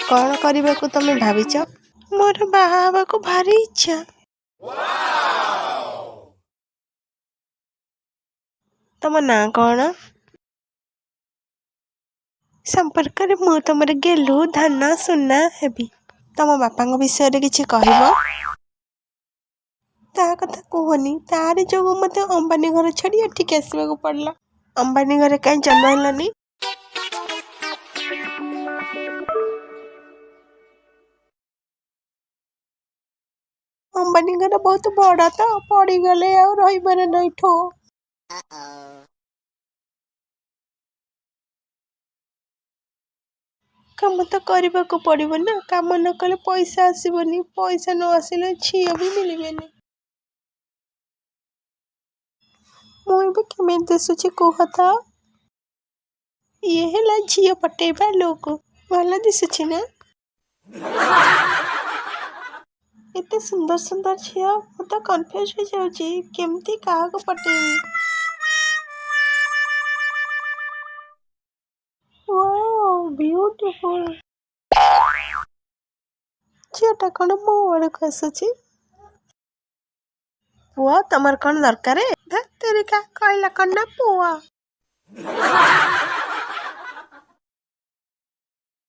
कौन करने तमें भाविच? मोर बाहा हेबाकु भारी इच्छा। तम ना कौन? संपर्क रे मु तमर गेलु धन सुना हेबी। तम बापा विषय रे किछि कहबो? ता कथा कहनी तारे जो मते अंबानी घर छड़ी एठी आसबा को पड़ला। अंबानी घरे कहीं जन्म हेलानी? अंबानी घर बहुत बड़ा तो पड़ी गले आ रही बार नहीं ठो। काम तो करने को पड़ो ना, काम न कले पैसा आसबनी, पैसा न आसिले झील भी मिलबेनी। मुझे केमी दिशुची कहता ये है झील पटेबा लोग भल दिशुची ना? इतने सुंदर सुंदर झील मु तो कन्फ्यूज हो जाऊँगी केमती क्या पटेबी। Wow beautiful. झीलटा कौन मो आड़ को आसुची? पुआ तमर कौन दरकार है? तेरे का कहला कौन ना पुआ?